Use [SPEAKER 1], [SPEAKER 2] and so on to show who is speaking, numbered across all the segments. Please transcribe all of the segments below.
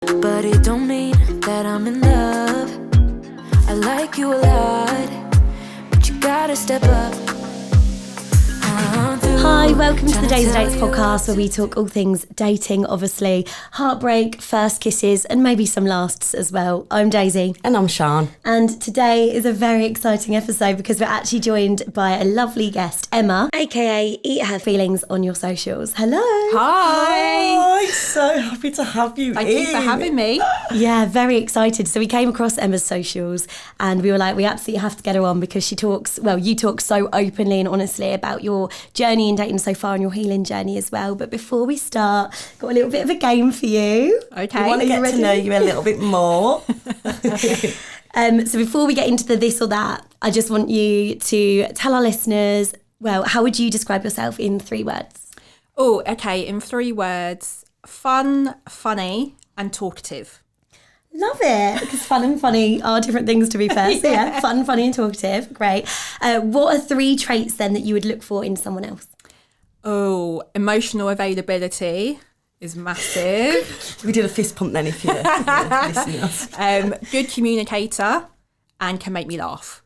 [SPEAKER 1] But it don't mean that I'm in love. I like you a lot, but you gotta step up.
[SPEAKER 2] Hi, welcome to the DaisieDates podcast, where we talk all things dating, obviously, heartbreak, first kisses, and maybe some lasts as well. I'm Daisy.
[SPEAKER 3] And I'm Sian.
[SPEAKER 2] And today is a very exciting episode because we're actually joined by a lovely guest, Emma, aka Eatingherfeelings on your socials. Hello.
[SPEAKER 3] Hi. So happy to have you.
[SPEAKER 4] Thank you for having me.
[SPEAKER 2] Yeah, very excited. So we came across Emma's socials and we were like, we absolutely have to get her on because she talks, well, you talk so openly and honestly about your journey in dating so far and your healing journey as well. But before we start, got a little bit of a game for you.
[SPEAKER 4] Okay.
[SPEAKER 3] We want to get to know you a little bit more.
[SPEAKER 2] So before we get into the this or that, I just want you to tell our listeners, well, how would you describe yourself in 3 words?
[SPEAKER 4] Oh, okay. In 3 words: fun, funny, and talkative.
[SPEAKER 2] Love it, because fun and funny are different things, to be fair. So yeah, fun, funny and talkative. Great. What are 3 traits then that you would look for in someone else?
[SPEAKER 4] Oh, emotional availability is massive.
[SPEAKER 3] We did a fist pump then if you're listening.
[SPEAKER 4] Good communicator and can make me laugh.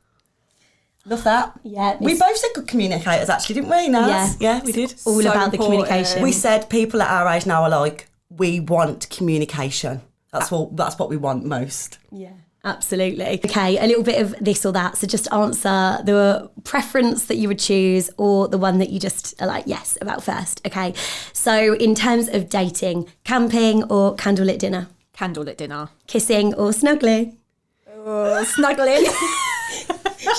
[SPEAKER 3] Love that.
[SPEAKER 2] Yeah.
[SPEAKER 3] We both said good communicators actually, didn't we, Naz? Yeah, we did.
[SPEAKER 2] All
[SPEAKER 4] So
[SPEAKER 2] about the
[SPEAKER 4] important.
[SPEAKER 2] communication.
[SPEAKER 3] We said people at our age now are like, we want communication. That's what we want most.
[SPEAKER 2] Yeah, absolutely. Okay, a little bit of this or that. So just answer the preference that you would choose or the one that you just are like, yes, about first. Okay, so in terms of dating, camping or candlelit dinner?
[SPEAKER 4] Candlelit dinner.
[SPEAKER 2] Kissing or snuggling?
[SPEAKER 4] Snuggling.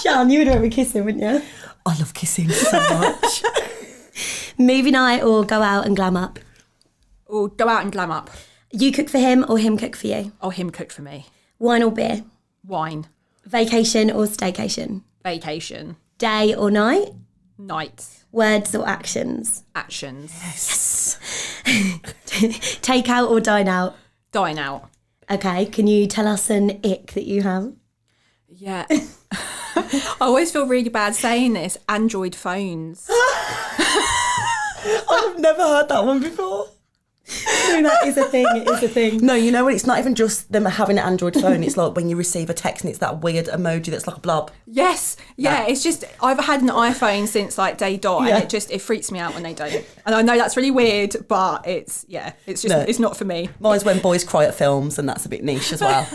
[SPEAKER 2] Sian, you would want me kissing, wouldn't you?
[SPEAKER 3] I love kissing so much.
[SPEAKER 2] Movie night or go out and glam up?
[SPEAKER 4] Oh, go out and glam up.
[SPEAKER 2] You cook for him or him cook for you?
[SPEAKER 4] Oh, him cook for me.
[SPEAKER 2] Wine or beer?
[SPEAKER 4] Wine.
[SPEAKER 2] Vacation or staycation?
[SPEAKER 4] Vacation.
[SPEAKER 2] Day or night?
[SPEAKER 4] Night.
[SPEAKER 2] Words or actions?
[SPEAKER 4] Actions.
[SPEAKER 2] Take out or dine out?
[SPEAKER 4] Dine out.
[SPEAKER 2] Okay, can you tell us an ick that you have?
[SPEAKER 4] Yeah. I always feel really bad saying this. Android phones.
[SPEAKER 3] I've never heard that one before.
[SPEAKER 2] No, that is a thing. It is a thing.
[SPEAKER 3] No, you know what? It's not even just them having an Android phone. It's like when you receive a text and it's that weird emoji that's like a blob.
[SPEAKER 4] Yes. Yeah, it's just, I've had an iPhone since like day dot and it freaks me out when they don't. And I know that's really weird, but it's it's not for me.
[SPEAKER 3] Mine's when boys cry at films and that's a bit niche as well.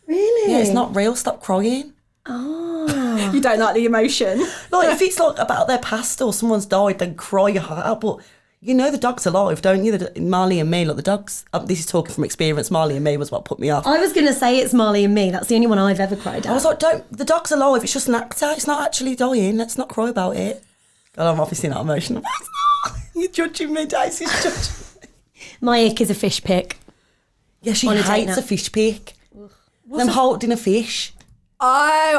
[SPEAKER 2] Really?
[SPEAKER 3] Yeah, it's not real. Stop crying.
[SPEAKER 2] Oh.
[SPEAKER 4] You don't like the emotion.
[SPEAKER 3] Like if it's like about their past or someone's died, then cry your heart out. But you know the dog's alive, don't you? Marley and me, like the dogs. This is talking from experience. Marley and me was what put me off.
[SPEAKER 2] I was going to say it's Marley and me. That's the only one I've ever cried at.
[SPEAKER 3] I was like, the dog's alive. It's just an actor. It's not actually dying. Let's not cry about it. God, I'm obviously not emotional. You're judging me, Daisy's judging me.
[SPEAKER 2] My ick is a fish pic.
[SPEAKER 3] Yeah, she
[SPEAKER 2] On a date
[SPEAKER 3] hates
[SPEAKER 2] night.
[SPEAKER 3] a fish pic. Them holding a fish.
[SPEAKER 4] Oh,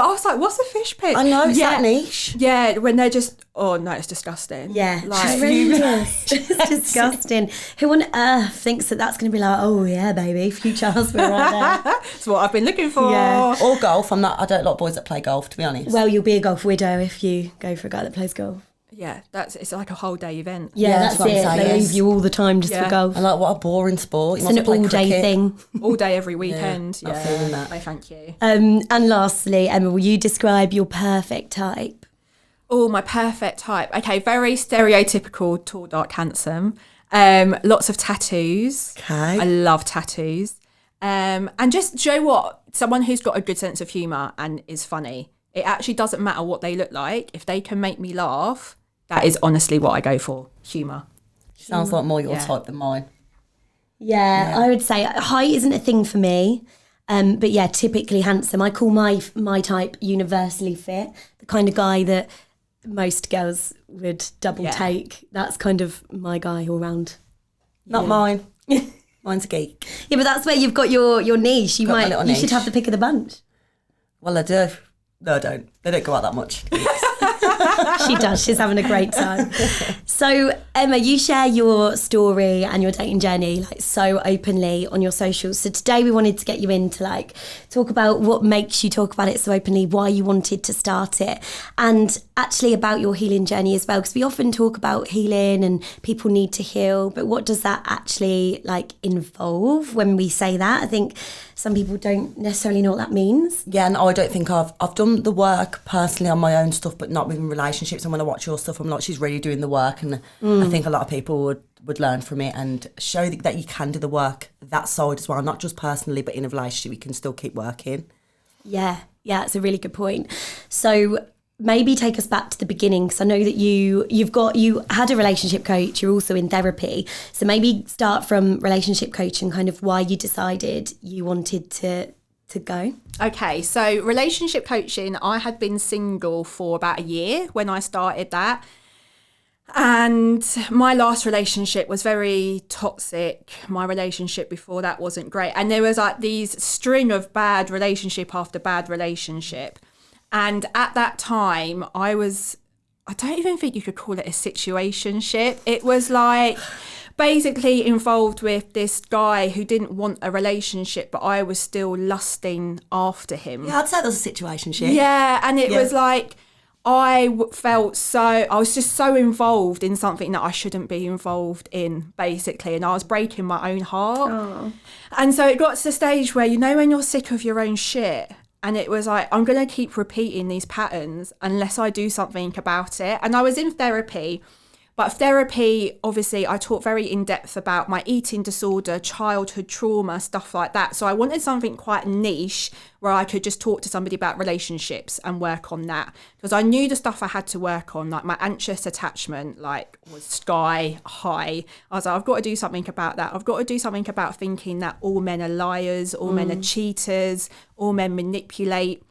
[SPEAKER 4] I was like, what's a fish pic?
[SPEAKER 3] I know, it's that niche.
[SPEAKER 4] Yeah, when they're just, oh no, it's disgusting.
[SPEAKER 2] Yeah,
[SPEAKER 4] Like,
[SPEAKER 2] horrendous. It's disgusting. Who on earth thinks that that's going to be like, oh yeah, baby, future husband right there?
[SPEAKER 4] that's what I've been looking for.
[SPEAKER 2] Yeah.
[SPEAKER 3] Or golf. I don't like boys that play golf, to be honest.
[SPEAKER 2] Well, you'll be a golf widow if you go for a guy that plays golf.
[SPEAKER 4] Yeah, it's like a whole day event.
[SPEAKER 2] Yeah,
[SPEAKER 3] that's
[SPEAKER 2] that's
[SPEAKER 3] what I'm
[SPEAKER 2] it.
[SPEAKER 3] saying,
[SPEAKER 2] They
[SPEAKER 3] yes.
[SPEAKER 2] leave you all the time just for
[SPEAKER 4] Yeah.
[SPEAKER 2] golf.
[SPEAKER 3] I like, what a boring sport. You
[SPEAKER 2] It's
[SPEAKER 3] might
[SPEAKER 2] an
[SPEAKER 3] as well play
[SPEAKER 2] all-day
[SPEAKER 3] cricket.
[SPEAKER 2] thing.
[SPEAKER 4] All day, every weekend.
[SPEAKER 3] Yeah,
[SPEAKER 4] Yeah,
[SPEAKER 3] I'm feeling that.
[SPEAKER 4] No, thank you.
[SPEAKER 2] And lastly, Emma, will you describe your perfect type?
[SPEAKER 4] Oh, my perfect type. Okay, very stereotypical, tall, dark, handsome. Lots of tattoos.
[SPEAKER 3] Okay.
[SPEAKER 4] I love tattoos. And just, do you know what? Someone who's got a good sense of humour and is funny. It actually doesn't matter what they look like. If they can make me laugh, that is honestly what I go for. Humour.
[SPEAKER 3] Sounds like more your
[SPEAKER 4] Yeah.
[SPEAKER 3] type than mine.
[SPEAKER 2] Yeah, I would say height isn't a thing for me. But yeah, typically handsome. I call my type universally fit. The kind of guy that most girls would double take. That's kind of my guy all round.
[SPEAKER 3] Not mine. Mine's a geek.
[SPEAKER 2] Yeah, but that's where you've got your niche. You
[SPEAKER 3] Got my little
[SPEAKER 2] should
[SPEAKER 3] niche.
[SPEAKER 2] have the pick of the bunch.
[SPEAKER 3] Well, I do. No, I don't. They don't go out that much.
[SPEAKER 2] She does. She's having a great time. So, Emma, you share your story and your dating journey like so openly on your socials. So today we wanted to get you in to like talk about what makes you talk about it so openly, why you wanted to start it, and actually about your healing journey as well. Because we often talk about healing and people need to heal, but what does that actually like involve when we say that? I think some people don't necessarily know what that means.
[SPEAKER 3] Yeah, and I don't think I've done the work personally on my own stuff, but not within relationships. And when I watch your stuff, I'm like, she's really doing the work, and I think a lot of people would learn from it and show that you can do the work that side as well, not just personally, but in a relationship you can still keep working.
[SPEAKER 2] Yeah, it's a really good point. So maybe take us back to the beginning, because I know that you had a relationship coach, you're also in therapy. So maybe start from relationship coach and kind of why you decided you wanted to go.
[SPEAKER 4] Okay, so relationship coaching, I had been single for about a year when I started that. And my last relationship was very toxic. My relationship before that wasn't great. And there was like these string of bad relationship after bad relationship. And at that time, I don't even think you could call it a situationship. It was like basically involved with this guy who didn't want a relationship, but I was still lusting after him.
[SPEAKER 3] Yeah, I'd say there's a situationship.
[SPEAKER 4] Yeah, and it was like I was just so involved in something that I shouldn't be involved in, basically, and I was breaking my own heart. Oh. And so it got to the stage where, you know, when you're sick of your own shit, and it was like, I'm going to keep repeating these patterns unless I do something about it. And I was in therapy, but therapy, obviously, I talk very in depth about my eating disorder, childhood trauma, stuff like that. So I wanted something quite niche where I could just talk to somebody about relationships and work on that. Because I knew the stuff I had to work on, like my anxious attachment, like was sky high. I was like, I've got to do something about that. I've got to do something about thinking that all men are liars, all men are cheaters, all men manipulate.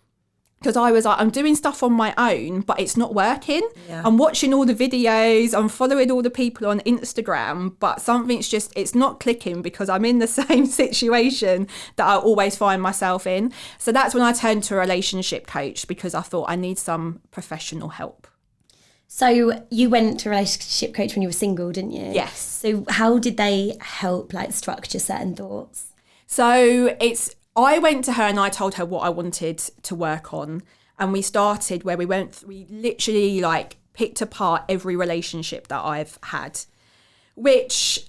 [SPEAKER 4] Because I was like, I'm doing stuff on my own, but it's not working. Yeah. I'm watching all the videos, I'm following all the people on Instagram, but it's not clicking because I'm in the same situation that I always find myself in. So that's when I turned to a relationship coach, because I thought I need some professional help.
[SPEAKER 2] So you went to a relationship coach when you were single, didn't you?
[SPEAKER 4] Yes.
[SPEAKER 2] So how did they help like structure certain thoughts?
[SPEAKER 4] So I went to her and I told her what I wanted to work on. And we started where we literally like picked apart every relationship that I've had, which,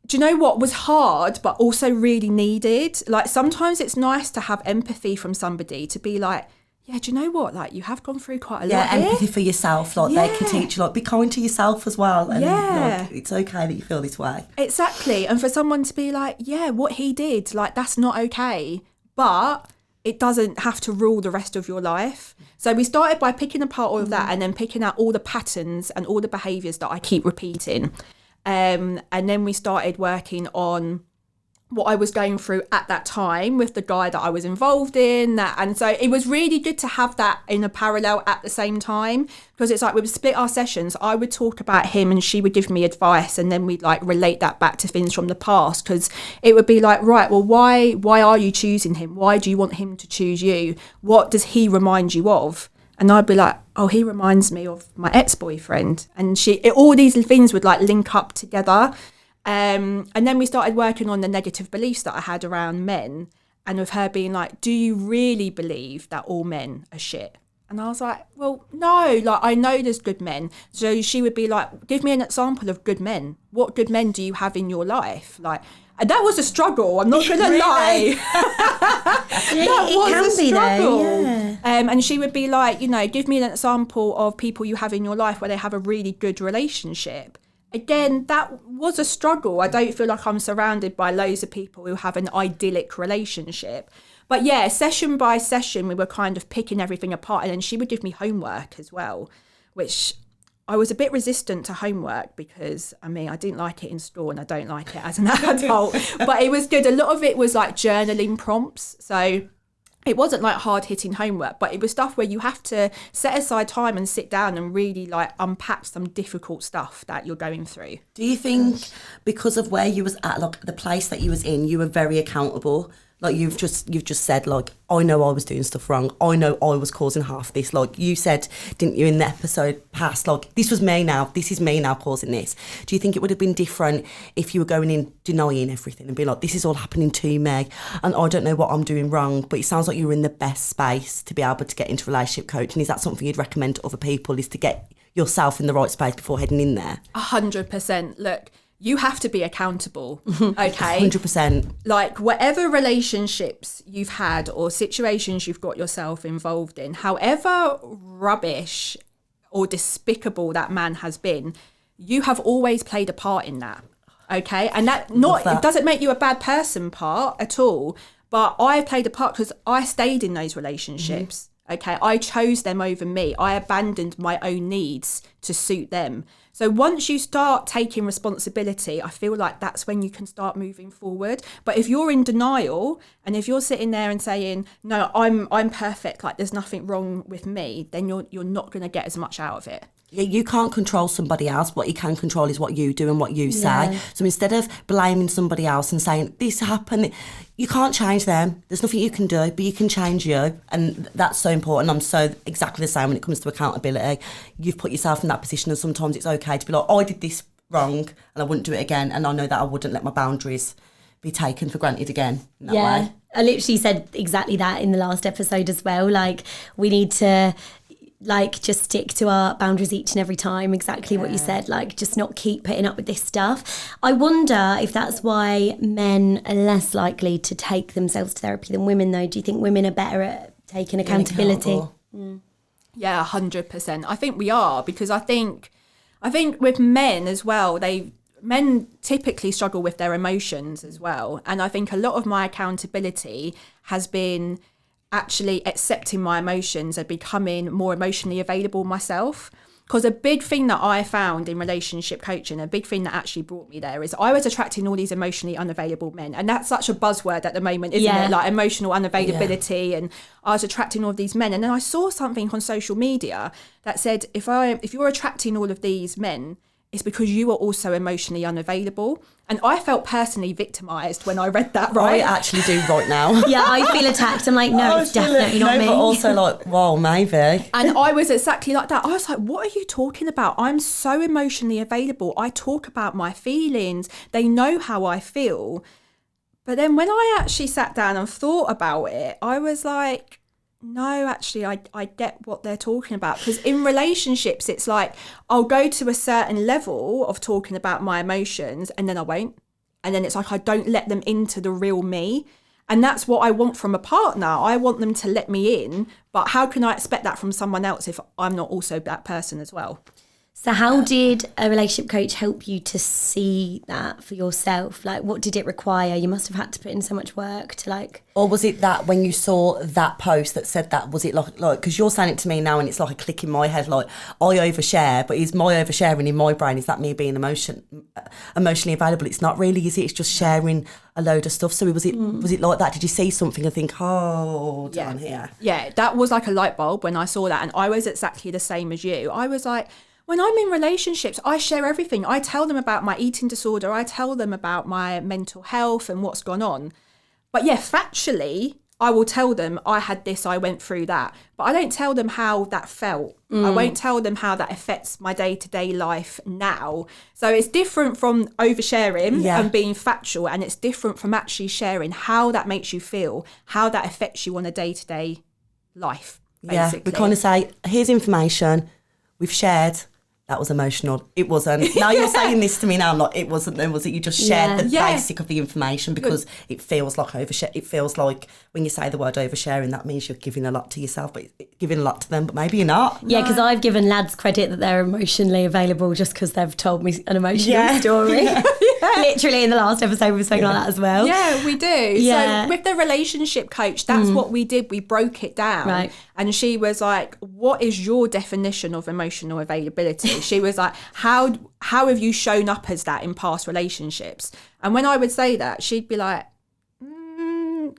[SPEAKER 4] do you know what, was hard, but also really needed. Like sometimes it's nice to have empathy from somebody to be like, yeah, do you know what? Like you have gone through quite a lot here.
[SPEAKER 3] Empathy for yourself. Like they can teach you, like be kind to yourself as well. And like, it's okay that you feel this way.
[SPEAKER 4] Exactly. And for someone to be like, yeah, what he did, like that's not okay. But it doesn't have to rule the rest of your life. So we started by picking apart all of that and then picking out all the patterns and all the behaviours that I keep repeating. And then we started working on what I was going through at that time with the guy that I was involved in. And so it was really good to have that in a parallel at the same time, because it's like we would split our sessions. I would talk about him and she would give me advice, and then we'd like relate that back to things from the past, because it would be like, right, well, why are you choosing him? Why do you want him to choose you? What does he remind you of? And I'd be like, oh, he reminds me of my ex-boyfriend. And all these things would like link up together. And then we started working on the negative beliefs that I had around men, and with her being like, do you really believe that all men are shit? And I was like, well, no, like I know there's good men. So she would be like, give me an example of good men. What good men do you have in your life? Like, and that was a struggle. I'm not going to lie. That was a struggle. Yeah. And she would be like, you know, give me an example of people you have in your life where they have a really good relationship. Again, that was a struggle. I don't feel like I'm surrounded by loads of people who have an idyllic relationship. But yeah, session by session, we were kind of picking everything apart. And then she would give me homework as well, which I was a bit resistant to homework because, I mean, I didn't like it in school and I don't like it as an adult. But it was good. A lot of it was like journaling prompts. So it wasn't like hard-hitting homework, but it was stuff where you have to set aside time and sit down and really like unpack some difficult stuff that you're going through.
[SPEAKER 3] Do you think because of where you was at, like the place that you was in, you were very accountable Like you've just said, like, I know I was doing stuff wrong. I know I was causing half this. Like you said, didn't you, in the episode past, like, this was me now. This is me now causing this. Do you think it would have been different if you were going in denying everything and being like, this is all happening to me and I don't know what I'm doing wrong? But it sounds like you were in the best space to be able to get into relationship coaching. Is that something you'd recommend to other people, is to get yourself in the right space before heading in there?
[SPEAKER 4] 100%. Look, you have to be accountable, okay?
[SPEAKER 3] 100%.
[SPEAKER 4] Like, whatever relationships you've had or situations you've got yourself involved in, however rubbish or despicable that man has been, you have always played a part in that, okay? And that it doesn't make you a bad person part at all, but I played a part because I stayed in those relationships. Okay, I chose them over me. I abandoned my own needs to suit them. So once you start taking responsibility, I feel like that's when you can start moving forward. But if you're in denial and if you're sitting there and saying, no, I'm perfect, like there's nothing wrong with me, then you're not going to get as much out of it.
[SPEAKER 3] Yeah, you can't control somebody else. What you can control is what you do and what you say. So instead of blaming somebody else and saying, this happened, you can't change them. There's nothing you can do, but you can change you. And that's so important. I'm so exactly the same when it comes to accountability. You've put yourself in that position and sometimes it's okay to be like, oh, I did this wrong and I wouldn't do it again. And I know that I wouldn't let my boundaries be taken for granted again in that way.
[SPEAKER 2] I literally said exactly that in the last episode as well. Like, we need to just stick to our boundaries each and every time, exactly what you said, like just not keep putting up with this stuff. I wonder if that's why men are less likely to take themselves to therapy than women, though. Do you think women are better at taking accountability?
[SPEAKER 4] Yeah, 100%. I think we are, because I think with men as well, men typically struggle with their emotions as well. And I think a lot of my accountability has been actually accepting my emotions and becoming more emotionally available myself. Because a big thing that I found in relationship coaching, a big thing that actually brought me there, is I was attracting all these emotionally unavailable men. And that's such a buzzword at the moment, isn't it? Like emotional unavailability. And I was attracting all of these men. And then I saw something on social media that said, if you're attracting all of these men, it's because you are also emotionally unavailable. And I felt personally victimised when I read that, right?
[SPEAKER 3] I actually do right now.
[SPEAKER 2] Yeah, I feel attacked. I'm like, no, it's definitely not me.
[SPEAKER 3] But also like, well, maybe.
[SPEAKER 4] And I was exactly like that. I was like, what are you talking about? I'm so emotionally available. I talk about my feelings. They know how I feel. But then when I actually sat down and thought about it, I was like, no, actually, I get what they're talking about. Because in relationships, it's like, I'll go to a certain level of talking about my emotions and then I won't. And then it's like, I don't let them into the real me. And that's what I want from a partner. I want them to let me in. But how can I expect that from someone else if I'm not also that person as well?
[SPEAKER 2] So how did a relationship coach help you to see that for yourself? Like, what did it require? You must have had to put in so much work to like...
[SPEAKER 3] Or was it that when you saw that post that said that, was it like, because you're saying it to me now and it's like a click in my head, like, I overshare, but is my oversharing in my brain, is that me being emotionally available? It's not really, is it? It's just sharing a load of stuff. So was it like that? Did you see something and think, oh, down here?
[SPEAKER 4] Yeah, that was like a light bulb when I saw that. And I was exactly the same as you. I was like, when I'm in relationships, I share everything. I tell them about my eating disorder. I tell them about my mental health and what's gone on. But yeah, factually, I will tell them I had this, I went through that. But I don't tell them how that felt. I won't tell them how that affects my day-to-day life now. So it's different from oversharing and being factual. And it's different from actually sharing how that makes you feel, how that affects you on a day-to-day life, basically.
[SPEAKER 3] Yeah, we kind of say, here's information, we've shared. That was emotional. It wasn't. Now you're saying this to me now, I'm like, it wasn't then, was it? You just shared the basic of the information because it feels like overshare. It feels like when you say the word oversharing, that means you're giving a lot to yourself, but giving a lot to them, but maybe you're not.
[SPEAKER 2] Yeah, because I've given lads credit that they're emotionally available just because they've told me an emotional story. Literally in the last episode we were speaking like that as well.
[SPEAKER 4] Yeah, we do. Yeah. So with the relationship coach, that's what we did. We broke it down.
[SPEAKER 2] Right.
[SPEAKER 4] And she was like, what is your definition of emotional availability? She was like, how have you shown up as that in past relationships? And when I would say that, she'd be like,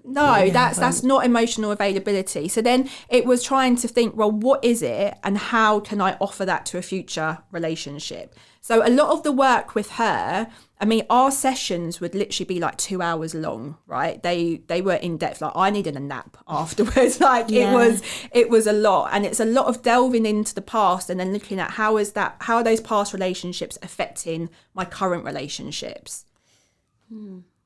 [SPEAKER 4] No, that's not emotional availability. So then it was trying to think, well, what is it and how can I offer that to a future relationship? So a lot of the work with her, I mean, our sessions would literally be like 2 hours long, right? They were in depth. Like I needed a nap afterwards. Like it was a lot. And it's a lot of delving into the past and then looking at how are those past relationships affecting my current relationships?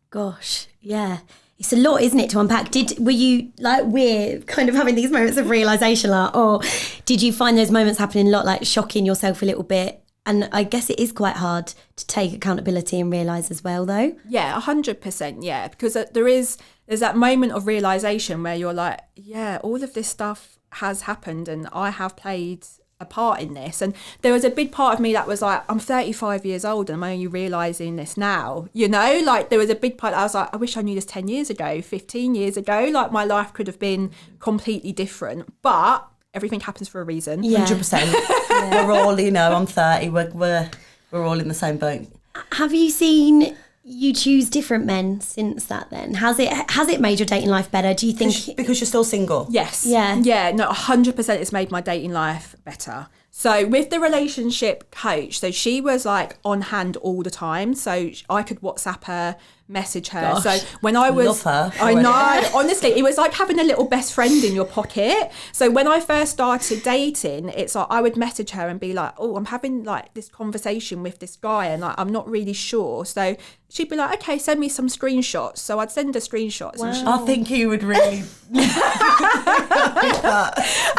[SPEAKER 2] Gosh, yeah. It's a lot, isn't it, to unpack? Were you, like, we're kind of having these moments of realisation, like, or did you find those moments happening a lot, like shocking yourself a little bit? And I guess it is quite hard to take accountability and realise as well, though.
[SPEAKER 4] Yeah, 100%, yeah. Because there's that moment of realisation where you're like, yeah, all of this stuff has happened and I have played a part in this. And there was a big part of me that was like, I'm 35 years old and I'm only realising this now, you know? Like there was a big part, I was like, I wish I knew this 10 years ago, 15 years ago. Like my life could have been completely different. But everything happens for a reason.
[SPEAKER 2] Yeah.
[SPEAKER 3] 100%. We're all, you know, I'm 30, we're all in the same boat.
[SPEAKER 2] Have you seen you choose different men since that then? Has it made your dating life better? Do you think...
[SPEAKER 3] Because you're still single?
[SPEAKER 4] Yes.
[SPEAKER 2] Yeah.
[SPEAKER 4] Yeah, no, 100% it's made my dating life better. So with the relationship coach, so she was like on hand all the time. So I could WhatsApp her, message her.
[SPEAKER 2] Gosh,
[SPEAKER 4] so when I was...
[SPEAKER 3] love her.
[SPEAKER 4] I know. Honestly, it was like having a little best friend in your pocket. So when I first started dating, it's like I would message her and be like, oh, I'm having like this conversation with this guy and like I'm not really sure. So she'd be like, okay, send me some screenshots. So I'd send her screenshots.
[SPEAKER 2] Wow.
[SPEAKER 4] And
[SPEAKER 3] I think you would really...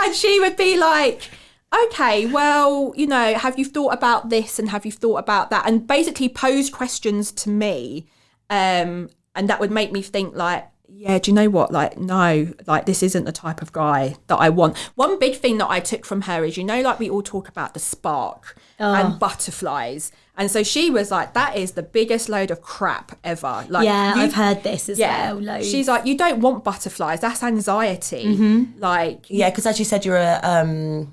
[SPEAKER 4] and she would be like, okay, well, you know, have you thought about this and have you thought about that? And basically pose questions to me. And that would make me think like, yeah, do you know what? Like, no, like this isn't the type of guy that I want. One big thing that I took from her is, you know, like we all talk about the spark and butterflies. And so she was like, that is the biggest load of crap ever. Like,
[SPEAKER 2] yeah, I've heard this as well. Loads.
[SPEAKER 4] She's like, you don't want butterflies. That's anxiety. Like,
[SPEAKER 3] Yeah, because as you said, you're a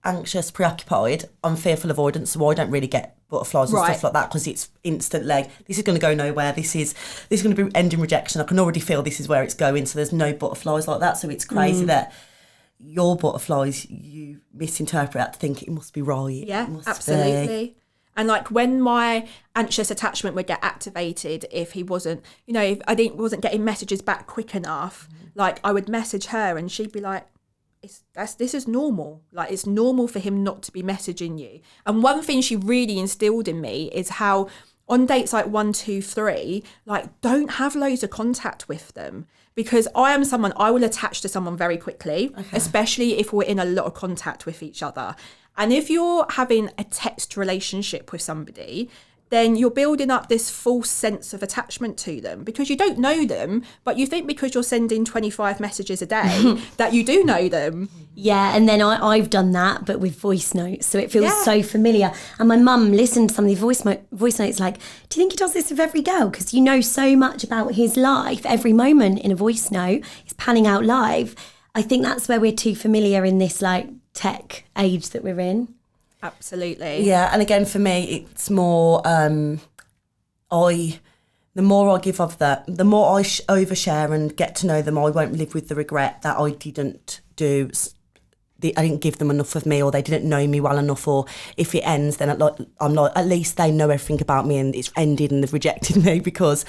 [SPEAKER 3] anxious, preoccupied. I'm fearful avoidance, so I don't really get butterflies and stuff like that because it's instant like, this is going to go nowhere. This is going to be end in rejection. I can already feel this is where it's going. So there's no butterflies like that. So it's crazy that your butterflies, you misinterpret that to think it must be right.
[SPEAKER 4] yeah,
[SPEAKER 3] it must
[SPEAKER 4] absolutely.
[SPEAKER 3] be.
[SPEAKER 4] And like when my anxious attachment would get activated, if he wasn't, you know, if I wasn't getting messages back quick enough, like I would message her and she'd be like, this is normal. Like it's normal for him not to be messaging you. And one thing she really instilled in me is how on dates like 1, 2, 3, like don't have loads of contact with them. Because I am someone, I will attach to someone very quickly, especially if we're in a lot of contact with each other. And if you're having a text relationship with somebody, then you're building up this false sense of attachment to them because you don't know them, but you think because you're sending 25 messages a day that you do know them.
[SPEAKER 2] Yeah, and then I've done that, but with voice notes, so it feels so familiar. And my mum listened to some of the voice notes like, do you think he does this with every girl? Because you know so much about his life, every moment in a voice note is panning out live. I think that's where we're too familiar in this like tech age that we're in.
[SPEAKER 4] Absolutely.
[SPEAKER 3] Yeah, and again for me, it's more. The more I give of that, the more I overshare and get to know them. I won't live with the regret that I didn't do. I didn't give them enough of me, or they didn't know me well enough. Or if it ends, then I'm like, at least they know everything about me, and it's ended, and they've rejected me because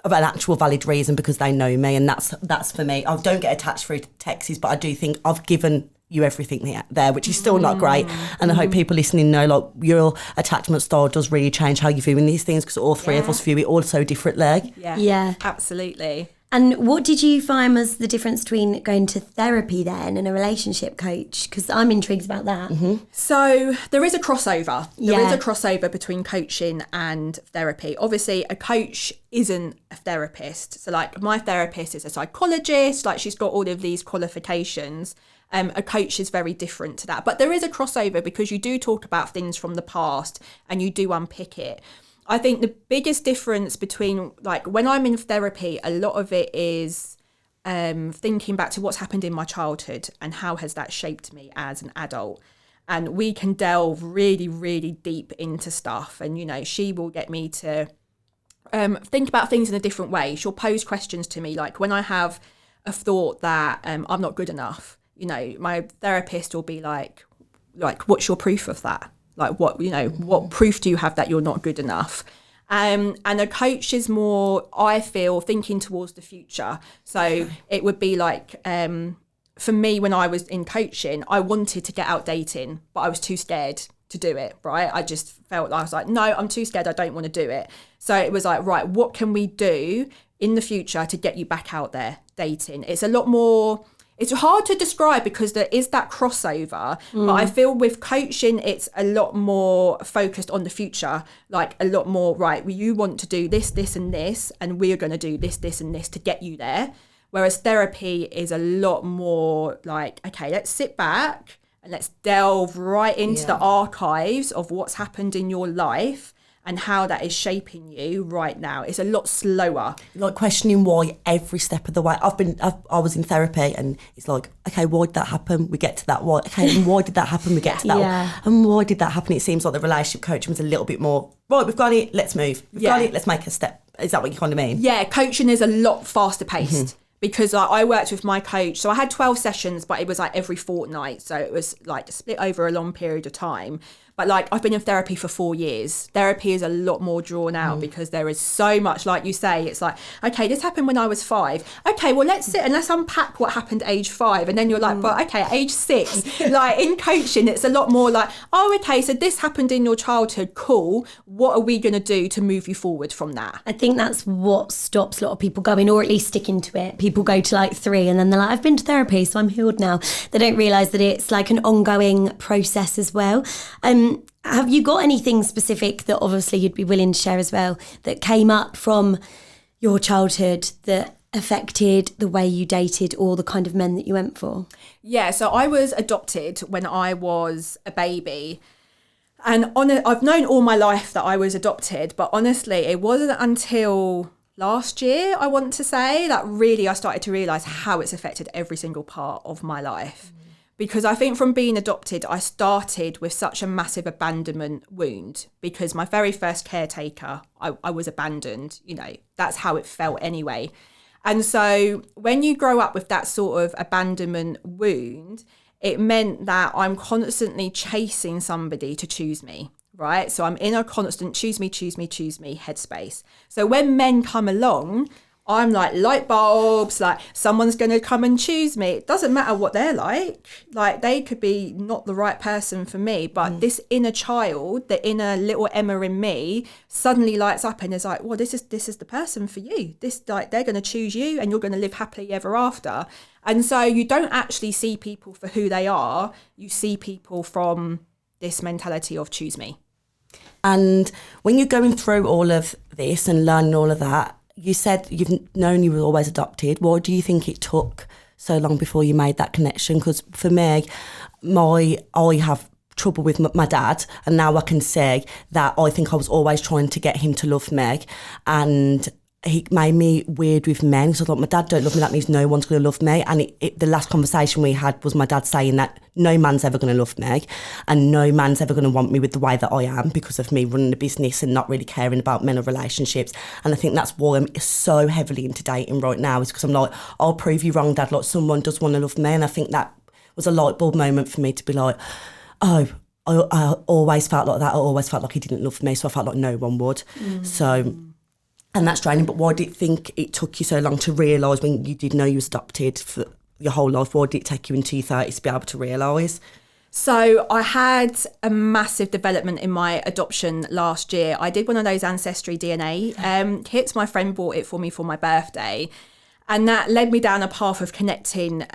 [SPEAKER 3] of an actual valid reason, because they know me, and that's for me. I don't get attached through texts, but I do think I've given you everything there, which is still not great. And I hope people listening know, like, your attachment style does really change how you're viewing these things, because all three of us view it all so differently.
[SPEAKER 2] Yeah,
[SPEAKER 4] absolutely.
[SPEAKER 2] And what did you find was the difference between going to therapy then and a relationship coach? Because I'm intrigued about that.
[SPEAKER 4] So there is a crossover. There is a crossover between coaching and therapy. Obviously, a coach isn't a therapist. So like my therapist is a psychologist, like she's got all of these qualifications. A coach is very different to that. But there is a crossover because you do talk about things from the past and you do unpick it. I think the biggest difference between, like, when I'm in therapy, a lot of it is thinking back to what's happened in my childhood and how has that shaped me as an adult. And we can delve really, really deep into stuff. And, you know, she will get me to think about things in a different way. She'll pose questions to me, like when I have a thought that I'm not good enough, you know, my therapist will be like, what's your proof of that? Like, what proof do you have that you're not good enough? And a coach is more, I feel, thinking towards the future. So it would be like, for me, when I was in coaching, I wanted to get out dating, but I was too scared to do it, right? I just felt like, I was like, no, I'm too scared. I don't want to do it. So it was like, right, what can we do in the future to get you back out there dating? It's a lot more... It's hard to describe because there is that crossover, but I feel with coaching, it's a lot more focused on the future, like a lot more, right, well, you want to do this, this and this, and we're going to do this, this and this to get you there. Whereas therapy is a lot more like, okay, let's sit back and let's delve right into the archives of what's happened in your life and how that is shaping you right now. It's a lot slower.
[SPEAKER 3] Like questioning why every step of the way. I was in therapy and it's like, okay, why did that happen? We get to that. Why? Okay, and why did that happen? We get to that.
[SPEAKER 2] Yeah.
[SPEAKER 3] And why did that happen? It seems like the relationship coaching was a little bit more, right, we've got it, let's move. We've got it, let's make a step. Is that what you kind of mean?
[SPEAKER 4] Yeah, coaching is a lot faster paced. Because I worked with my coach. So I had 12 sessions, but it was like every fortnight. So it was like split over a long period of time. But like I've been in therapy for 4 years. Therapy is a lot more drawn out because there is so much, like you say, it's like, okay, this happened when I was 5. Okay, well, let's sit and let's unpack what happened at age 5. And then you're like, well, okay, at age 6, like in coaching, it's a lot more like, oh, okay, so this happened in your childhood. Cool. What are we going to do to move you forward from that?
[SPEAKER 2] I think that's what stops a lot of people going, or at least sticking to it. People go to like 3 and then they're like, I've been to therapy, so I'm healed now. They don't realise that it's like an ongoing process as well. Have you got anything specific that obviously you'd be willing to share as well that came up from your childhood that affected the way you dated or the kind of men that you went for?
[SPEAKER 4] Yeah, so I was adopted when I was a baby. And I've known all my life that I was adopted, but honestly, it wasn't until last year, I want to say, that really I started to realise how it's affected every single part of my life. Because I think from being adopted, I started with such a massive abandonment wound because my very first caretaker, I was abandoned, you know, that's how it felt anyway. And so when you grow up with that sort of abandonment wound, it meant that I'm constantly chasing somebody to choose me, right? So I'm in a constant choose me headspace. So when men come along, I'm like light bulbs, like someone's going to come and choose me. It doesn't matter what they're like they could be not the right person for me, but this inner child, the inner little Emma in me suddenly lights up and is like, well, this is the person for you. This, like, they're going to choose you and you're going to live happily ever after. And so you don't actually see people for who they are. You see people from this mentality of choose me.
[SPEAKER 3] And when you're going through all of this and learning all of that, you said you've known you were always adopted. Why do you think it took so long before you made that connection? Because for me, I have trouble with my dad, and now I can say that I think I was always trying to get him to love me, and he made me weird with men. So I thought, my dad don't love me, that means no one's going to love me. And the last conversation we had was my dad saying that no man's ever going to love me and no man's ever going to want me with the way that I am because of me running a business and not really caring about men or relationships. And I think that's why I'm so heavily into dating right now, is because I'm like, I'll prove you wrong, Dad, like someone does want to love me. And I think that was a light bulb moment for me to be like, oh, I always felt like that. I always felt like he didn't love me, so I felt like no one would. So... And that's draining, but why did you think it took you so long to realise when you did know you was adopted for your whole life? Why did it take you into your 30s to be able to realise?
[SPEAKER 4] So I had a massive development in my adoption last year. I did one of those Ancestry DNA kits. My friend bought it for me for my birthday. And that led me down a path of connecting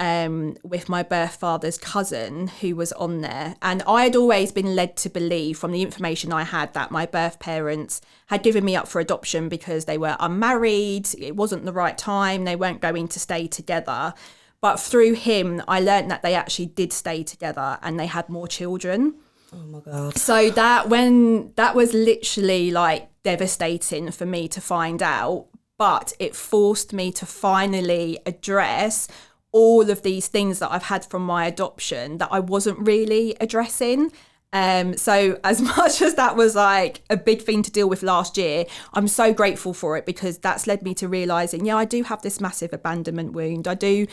[SPEAKER 4] with my birth father's cousin who was on there. And I had always been led to believe from the information I had that my birth parents had given me up for adoption because they were unmarried. It wasn't the right time. They weren't going to stay together. But through him, I learned that they actually did stay together and they had more children.
[SPEAKER 3] Oh my God.
[SPEAKER 4] So that was literally like devastating for me to find out. But it forced me to finally address all of these things that I've had from my adoption that I wasn't really addressing. So as much as that was like a big thing to deal with last year, I'm so grateful for it, because that's led me to realising, yeah, I do have this massive abandonment wound. I do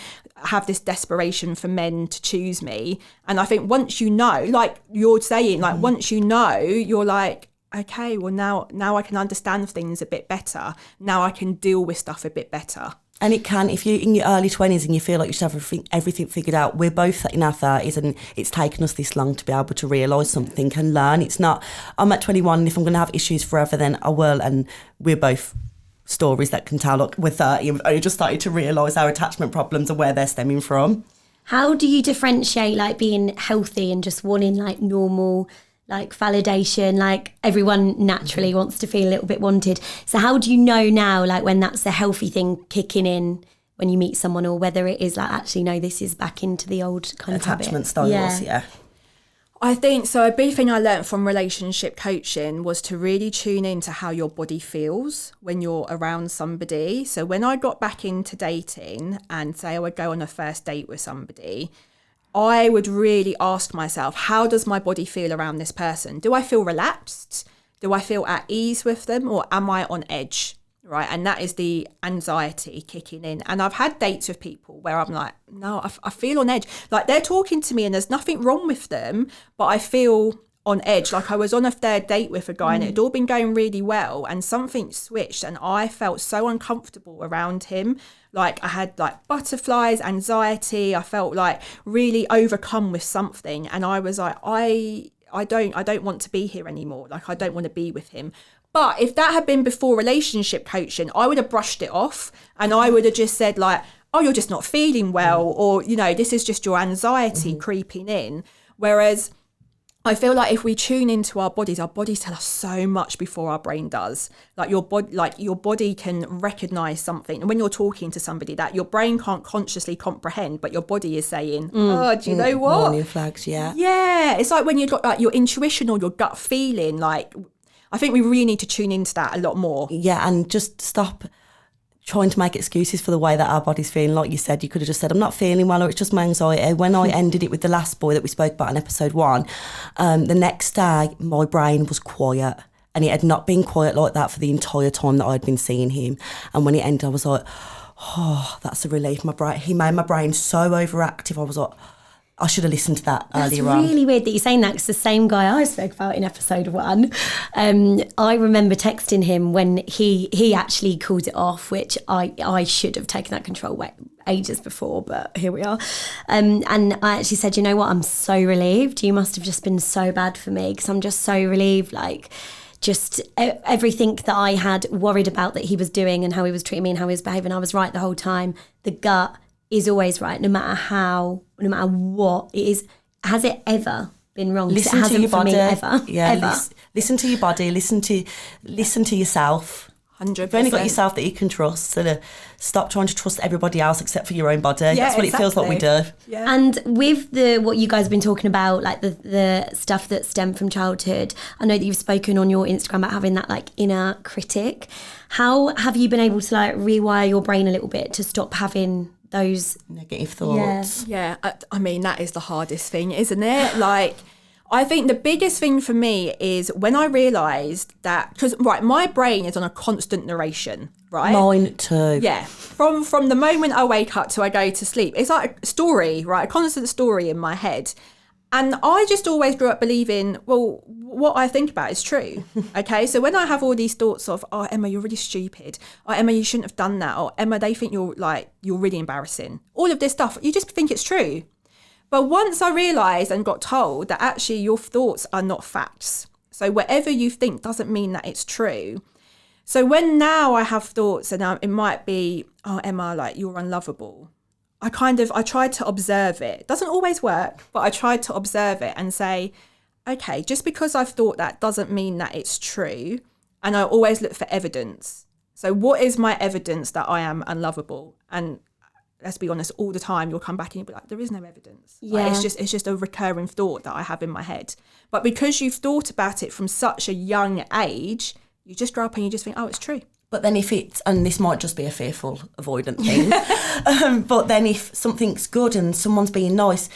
[SPEAKER 4] have this desperation for men to choose me. And I think once you know, like you're saying, like once you know, you're like, okay, well now I can understand things a bit better. Now I can deal with stuff a bit better.
[SPEAKER 3] And it can, if you're in your early 20s and you feel like you should have everything figured out. We're both in our 30s and it's taken us this long to be able to realise something and learn. It's not, I'm at 21 and if I'm going to have issues forever, then I will. And we're both stories that can tell, look, we're 30 and we've only just started to realise our attachment problems and where they're stemming from.
[SPEAKER 2] How do you differentiate like being healthy and just wanting like normal like validation? Like everyone naturally wants to feel a little bit wanted. So how do you know now like when that's the healthy thing kicking in when you meet someone, or whether it is like, actually no, this is back into the old kind
[SPEAKER 3] attachment
[SPEAKER 2] of
[SPEAKER 3] styles? Yeah.
[SPEAKER 4] I think so. A big thing I learned from relationship coaching was to really tune into how your body feels when you're around somebody. So when I got back into dating and say I would go on a first date with somebody, I would really ask myself, how does my body feel around this person? Do I feel relaxed? Do I feel at ease with them? Or am I on edge? Right. And that is the anxiety kicking in. And I've had dates with people where I'm like, no, I feel on edge. Like they're talking to me and there's nothing wrong with them, but I feel on edge. Like I was on a third date with a guy and it had all been going really well and something switched and I felt so uncomfortable around him. Like I had like butterflies, anxiety. I felt like really overcome with something. And I was like, I don't want to be here anymore. Like I don't want to be with him. But if that had been before relationship coaching, I would have brushed it off and I would have just said like, oh, you're just not feeling well, or, you know, this is just your anxiety creeping in. Whereas I feel like if we tune into our bodies tell us so much before our brain does. Like your body can recognize something. And when you're talking to somebody that your brain can't consciously comprehend, but your body is saying, oh, do you know what?
[SPEAKER 3] Warning flags, yeah.
[SPEAKER 4] Yeah. It's like when you've got like your intuition or your gut feeling, like I think we really need to tune into that a lot more.
[SPEAKER 3] Yeah, and just stop trying to make excuses for the way that our body's feeling. Like you said, you could have just said, I'm not feeling well, or it's just my anxiety. When I ended it with the last boy that we spoke about in episode 1, the next day my brain was quiet, and it had not been quiet like that for the entire time that I'd been seeing him. And when it ended, I was like, oh, that's a relief. He made my brain so overactive. I was like, I should have listened to that earlier on.
[SPEAKER 2] It's really weird that you're saying that, because the same guy I spoke about in episode 1, I remember texting him when he actually called it off, which I should have taken that control ages before, but here we are. And I actually said, you know what, I'm so relieved. You must have just been so bad for me, because I'm just so relieved. Like, just everything that I had worried about that he was doing and how he was treating me and how he was behaving, I was right the whole time. The gut is always right, no matter what it is. Has it ever been wrong?
[SPEAKER 3] Listen to your body.
[SPEAKER 2] Ever.
[SPEAKER 3] Yeah,
[SPEAKER 2] ever.
[SPEAKER 3] Listen to your body. Listen to yourself.
[SPEAKER 4] 100%.
[SPEAKER 3] You've only got yourself that you can trust. So stop trying to trust everybody else except for your own body.
[SPEAKER 4] Yeah,
[SPEAKER 3] that's what it feels like we do.
[SPEAKER 4] Yeah.
[SPEAKER 2] And with what you guys have been talking about, like the stuff that stemmed from childhood, I know that you've spoken on your Instagram about having that like inner critic. How have you been able to like rewire your brain a little bit to stop having those
[SPEAKER 3] negative thoughts?
[SPEAKER 4] Yeah, I mean, that is the hardest thing, isn't it? Like, I think the biggest thing for me is when I realised that, because, right, my brain is on a constant narration, right?
[SPEAKER 3] Mine too.
[SPEAKER 4] Yeah. From the moment I wake up to I go to sleep, it's like a story, right? A constant story in my head. And I just always grew up believing, well, what I think about is true. Okay, so when I have all these thoughts of, oh, Emma, you're really stupid. Oh, Emma, you shouldn't have done that. Or Emma, they think you're really embarrassing. All of this stuff, you just think it's true. But once I realised and got told that actually your thoughts are not facts. So whatever you think doesn't mean that it's true. So when now I have thoughts and it might be, oh, Emma, like you're unlovable. I tried to observe it. It doesn't always work, but I tried to observe it and say, okay, just because I've thought that doesn't mean that it's true. And I always look for evidence. So what is my evidence that I am unlovable? And let's be honest, all the time you'll come back and you'll be like, there is no evidence.
[SPEAKER 2] Yeah.
[SPEAKER 4] Like, it's just a recurring thought that I have in my head. But because you've thought about it from such a young age, you just grow up and you just think, oh, it's true.
[SPEAKER 3] But then if it's, and this might just be a fearful, avoidant thing, but then if something's good and someone's being nice,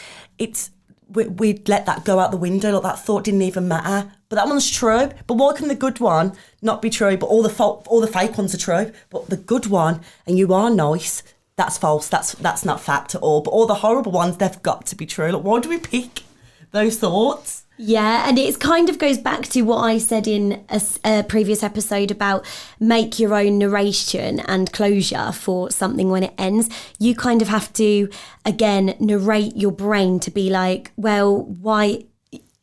[SPEAKER 3] we'd let that go out the window, like that thought didn't even matter. But that one's true. But why can the good one not be true, but all the fake ones are true? But the good one, and you are nice, that's false. That's not fact at all. But all the horrible ones, they've got to be true. Like, why do we pick those thoughts?
[SPEAKER 2] Yeah, and it kind of goes back to what I said in a previous episode about make your own narration and closure for something when it ends. You kind of have to, again, narrate your brain to be like, well, why...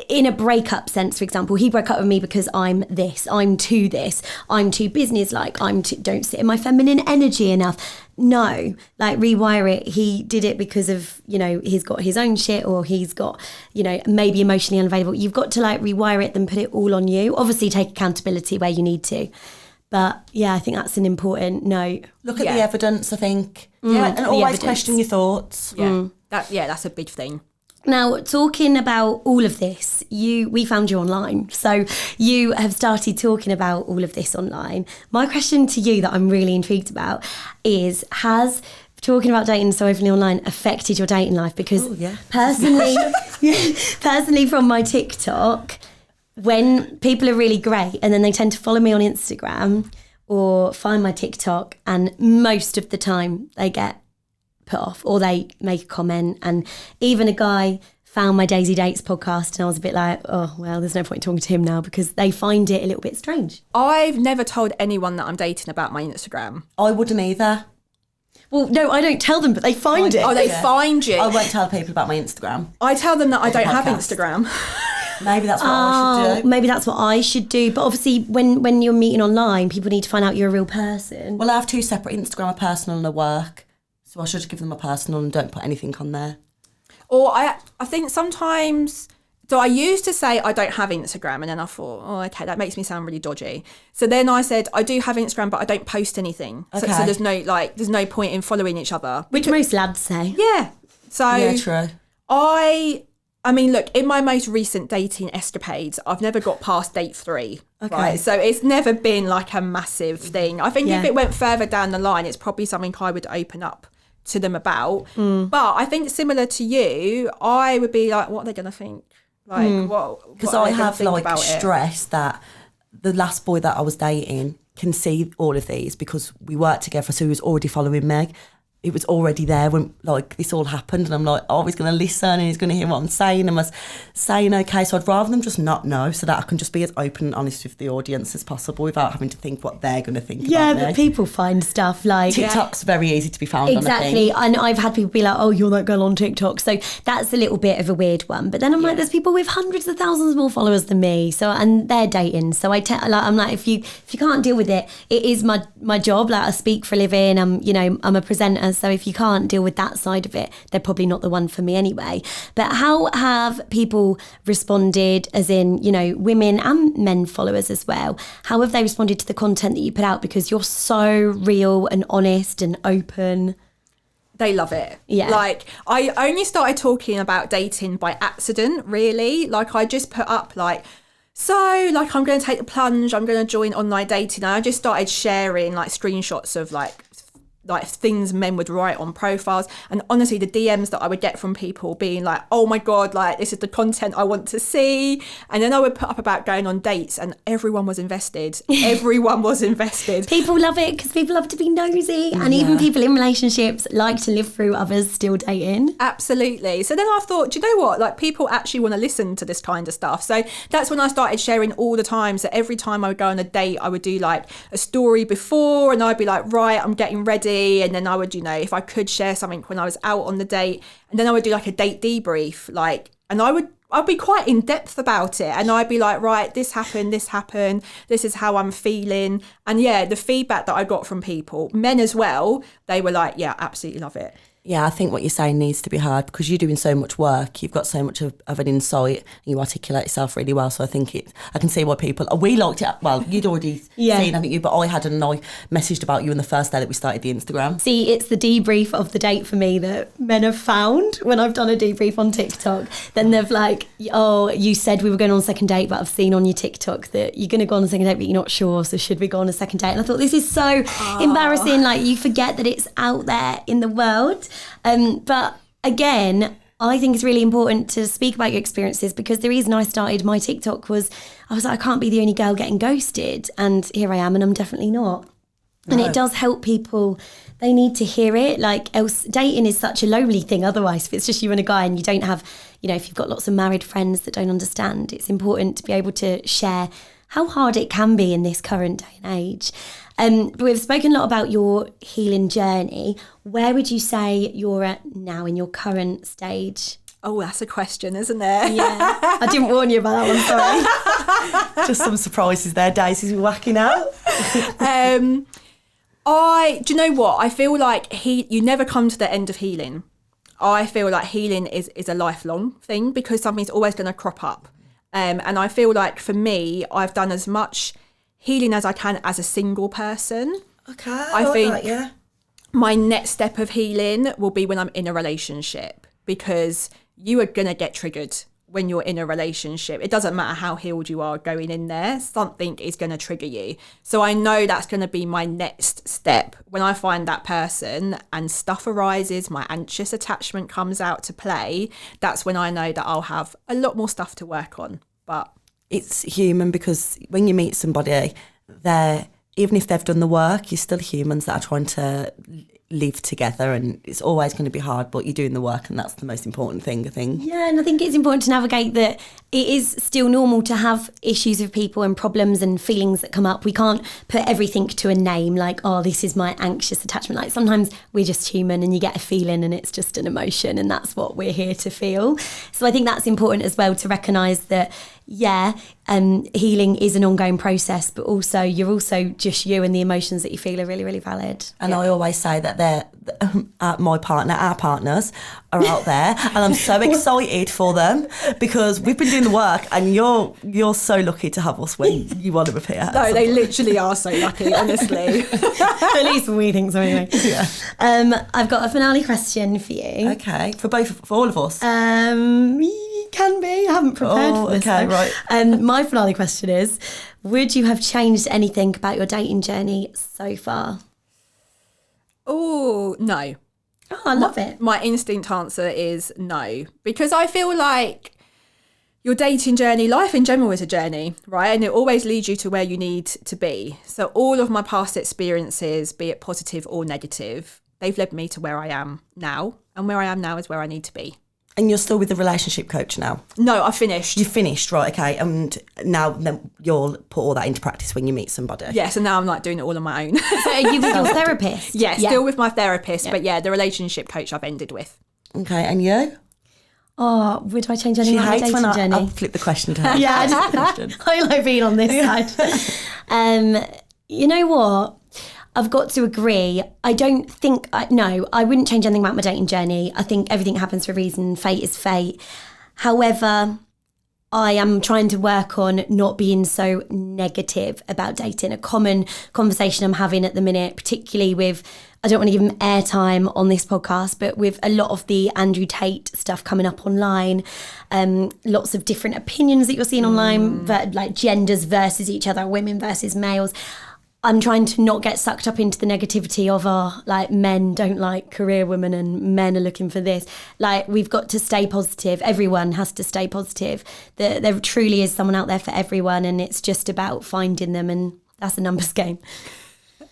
[SPEAKER 2] In a breakup sense, for example, he broke up with me because I'm this, I'm too business-like, don't sit in my feminine energy enough. No, like rewire it. He did it because of, he's got his own shit, or he's got, maybe emotionally unavailable. You've got to like rewire it, then put it all on you. Obviously take accountability where you need to. But yeah, I think that's an important note.
[SPEAKER 3] Look at the evidence, I think. And always question your thoughts.
[SPEAKER 4] Yeah, that's a big thing.
[SPEAKER 2] Now, talking about all of this, we found you online. So you have started talking about all of this online. My question to you that I'm really intrigued about is, has talking about dating so openly online affected your dating life? Because personally from my TikTok, when people are really great and then they tend to follow me on Instagram or find my TikTok, and most of the time they get put off or they make a comment. And even a guy found my DaisieDates podcast and I was a bit like, oh, well, there's no point talking to him now, because they find it a little bit strange.
[SPEAKER 4] I've never told anyone that I'm dating about my Instagram.
[SPEAKER 3] I wouldn't either.
[SPEAKER 2] Well, no, I don't tell them, but they find it.
[SPEAKER 4] Oh, they find you.
[SPEAKER 3] I won't tell people about my Instagram.
[SPEAKER 4] I tell them that I don't have Instagram.
[SPEAKER 3] Maybe that's what I should do.
[SPEAKER 2] Maybe that's what I should do. But obviously, when you're meeting online, people need to find out you're a real person.
[SPEAKER 3] Well, I have two separate Instagram, a personal and a work. So I should give them a personal and don't put anything on there.
[SPEAKER 4] Or I think sometimes... So I used to say I don't have Instagram, and then I thought, oh, okay, that makes me sound really dodgy. So then I said I do have Instagram, but I don't post anything.
[SPEAKER 3] Okay.
[SPEAKER 4] So there's no point in following each other.
[SPEAKER 2] Which most lads say.
[SPEAKER 4] Yeah. So
[SPEAKER 3] Yeah, true.
[SPEAKER 4] I mean, look, in my most recent dating escapades, I've never got past date 3.
[SPEAKER 3] Okay.
[SPEAKER 4] Right? So it's never been like a massive thing. I think if it went further down the line, it's probably something I would open up to them about. But I think similar to you, I would be like, what are they going to think? Like, what?
[SPEAKER 3] Because I have like stress that the last boy that I was dating can see all of these because we worked together, so he was already following me. It was already there when like this all happened, and I'm like, oh, he's going to listen and he's going to hear what I'm saying and was saying okay. So I'd rather them just not know, so that I can just be as open and honest with the audience as possible without having to think what they're going to think about me.
[SPEAKER 2] But people find stuff like...
[SPEAKER 3] TikTok's very easy to be found on, I
[SPEAKER 2] Exactly,
[SPEAKER 3] think.
[SPEAKER 2] and I've had people be like, oh, you're that girl on TikTok. So that's a little bit of a weird one. But then I'm like, there's people with hundreds of thousands more followers than me, so and they're dating. So I'm like, if you can't deal with it, it is my job. Like, I speak for a living. I'm a presenter. So if you can't deal with that side of it, they're probably not the one for me anyway. But how have people responded, as in, women and men followers as well? How have they responded to the content that you put out? Because you're so real and honest and open.
[SPEAKER 4] They love it.
[SPEAKER 2] Yeah.
[SPEAKER 4] Like, I only started talking about dating by accident, really. Like, I just put up like, so like, I'm going to take the plunge, I'm going to join online dating. And I just started sharing like screenshots of like things men would write on profiles, and honestly the DMs that I would get from people being like, oh my god, like this is the content I want to see. And then I would put up about going on dates, and everyone was invested.
[SPEAKER 2] People love it because people love to be nosy, and even people in relationships like to live through others still dating.
[SPEAKER 4] Absolutely. So then I thought, do you know what, like people actually want to listen to this kind of stuff. So that's when I started sharing all the time. So every time I would go on a date, I would do like a story before, and I'd be like, right, I'm getting ready. And then I would, if I could share something when I was out on the date, and then I would do like a date debrief, and I'd be quite in depth about it, and I'd be like, right, this happened, this is how I'm feeling. And the feedback that I got from people, men as well, they were like, yeah, absolutely love it.
[SPEAKER 3] Yeah, I think what you're saying needs to be heard because you're doing so much work. You've got so much of an insight and you articulate yourself really well. So I think I can see why people... We liked it. Well, you'd already seen, haven't you? But I hadn't. I messaged about you on the first day that we started the Instagram.
[SPEAKER 2] See, it's the debrief of the date for me that men have found when I've done a debrief on TikTok. Then they've like, oh, you said we were going on a second date, but I've seen on your TikTok that you're going to go on a second date, but you're not sure. So should we go on a second date? And I thought, this is so embarrassing. Like, you forget that it's out there in the world. But again, I think it's really important to speak about your experiences, because the reason I started my TikTok was I was like, I can't be the only girl getting ghosted. And here I am, and I'm definitely not. And it does help people. They need to hear it. Like, else, dating is such a lonely thing otherwise. If it's just you and a guy and you don't have, you know, if you've got lots of married friends that don't understand, it's important to be able to share how hard it can be in this current day and age. But we've spoken a lot about your healing journey. Where would you say you're at now in your current stage?
[SPEAKER 4] Oh, that's a question, isn't it?
[SPEAKER 2] Yeah. I didn't warn you about that one, sorry.
[SPEAKER 3] Just some surprises there, Daisy's whacking out.
[SPEAKER 4] Do you know what? I feel like you never come to the end of healing. I feel like healing is a lifelong thing, because something's always going to crop up. And I feel like for me, I've done as much healing as I can as a single person.
[SPEAKER 3] Okay,
[SPEAKER 4] I think
[SPEAKER 3] that, yeah.
[SPEAKER 4] My next step of healing will be when I'm in a relationship, because you are going to get triggered when you're in a relationship. It doesn't matter how healed you are going in there, something is going to trigger you. So I know that's going to be my next step. When I find that person and stuff arises, my anxious attachment comes out to play, that's when I know that I'll have a lot more stuff to work on. But
[SPEAKER 3] it's human, because when you meet somebody, even if they've done the work, you're still humans that are trying to live together, and it's always going to be hard, but you're doing the work, and that's the most important thing, I think.
[SPEAKER 2] Yeah, and I think it's important to navigate that it is still normal to have issues with people and problems and feelings that come up. We can't put everything to a name like, oh, this is my anxious attachment. Like, sometimes we're just human and you get a feeling and it's just an emotion, and that's what we're here to feel. So I think that's important as well, to recognise that, yeah, healing is an ongoing process, but also you're also just you, and the emotions that you feel are really, really valid.
[SPEAKER 3] And I always say that our partners are out there, and I'm so excited for them, because we've been doing the work, and you're so lucky to have us when you want to appear.
[SPEAKER 4] no, they literally are so lucky, honestly.
[SPEAKER 2] At least we think so anyway.
[SPEAKER 3] Yeah.
[SPEAKER 2] I've got a finale question for you.
[SPEAKER 3] Okay, for all of us.
[SPEAKER 2] Can be. I haven't prepared for this.
[SPEAKER 3] Okay,
[SPEAKER 2] though.
[SPEAKER 3] right.
[SPEAKER 2] My finale question is, would you have changed anything about your dating journey so far?
[SPEAKER 4] Oh, no.
[SPEAKER 2] Oh, I love it.
[SPEAKER 4] My instinct answer is no, because I feel like your dating journey, life in general is a journey, right? And it always leads you to where you need to be. So all of my past experiences, be it positive or negative, they've led me to where I am now. And where I am now is where I need to be.
[SPEAKER 3] And you're still with the relationship coach now?
[SPEAKER 4] No, I finished.
[SPEAKER 3] You finished, right, okay. And now then you'll put all that into practice when you meet somebody?
[SPEAKER 4] Yes, and now I'm like doing it all on my own.
[SPEAKER 2] So are you with your therapist?
[SPEAKER 4] Yeah, still with my therapist, but yeah, the relationship coach I've ended with.
[SPEAKER 3] Okay, and you?
[SPEAKER 2] Oh, would I change anything about my dating journey?
[SPEAKER 3] I'll flip the question to her.
[SPEAKER 2] Yeah, I like being on this side. You know what? I've got to agree. I don't think, I wouldn't change anything about my dating journey. I think everything happens for a reason. Fate is fate. However, I am trying to work on not being so negative about dating. A common conversation I'm having at the minute, particularly with, I don't want to give him airtime on this podcast, but with a lot of the Andrew Tate stuff coming up online, lots of different opinions that you're seeing online, but like genders versus each other, women versus males. I'm trying to not get sucked up into the negativity of like men don't like career women and men are looking for this. Like, we've got to stay positive. Everyone has to stay positive. There truly is someone out there for everyone, and it's just about finding them, and that's a numbers game.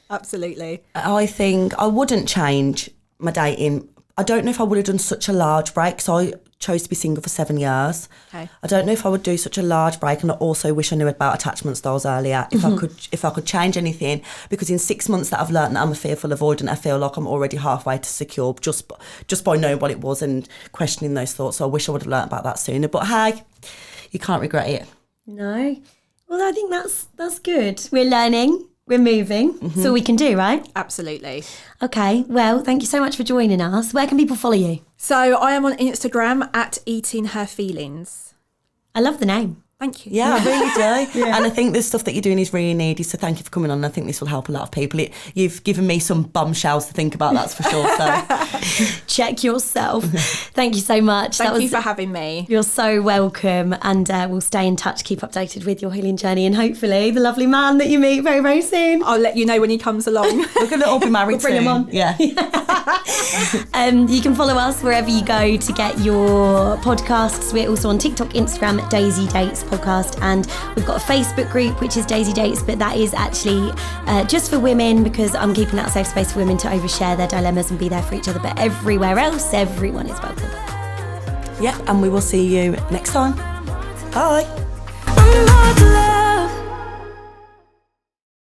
[SPEAKER 4] Absolutely.
[SPEAKER 3] I think I wouldn't change my dating. I don't know if I would have done such a large break, so I chose to be single for 7 years.
[SPEAKER 4] Okay.
[SPEAKER 3] I don't know if I would do such a large break, and I also wish I knew about attachment styles earlier. If I could change anything, because in 6 months that I've learned that I'm a fearful avoidant, I feel like I'm already halfway to secure just by knowing what it was and questioning those thoughts. So I wish I would have learned about that sooner. But hey, you can't regret it.
[SPEAKER 2] No. Well, I think that's good. We're learning. We're moving. That's all we can do, right?
[SPEAKER 4] Absolutely.
[SPEAKER 2] Okay. Well, thank you so much for joining us. Where can people follow you?
[SPEAKER 4] So I am on Instagram at Eatingherfeelings.
[SPEAKER 2] I love the name.
[SPEAKER 4] Thank you.
[SPEAKER 3] Yeah, I really do. And I think the stuff that you're doing is really needed, so thank you for coming on. I think this will help a lot of people. You've given me some bombshells to think about, that's for sure. So
[SPEAKER 2] check yourself. Thank you so much.
[SPEAKER 4] Thank you for having me.
[SPEAKER 2] You're so welcome, and we'll stay in touch, keep updated with your healing journey, and hopefully the lovely man that you meet very, very soon.
[SPEAKER 4] I'll let you know when he comes along.
[SPEAKER 3] We're going to all be married
[SPEAKER 2] We'll bring him on.
[SPEAKER 3] Yeah.
[SPEAKER 2] You can follow us wherever you go to get your podcasts. We're also on TikTok, Instagram at DaisieDates Podcast, and we've got a Facebook group which is DaisieDates, but that is actually just for women, because I'm keeping that a safe space for women to overshare their dilemmas and be there for each other. But everywhere else, everyone is welcome.
[SPEAKER 3] Yep, and we will see you next time. Bye.
[SPEAKER 1] I'm not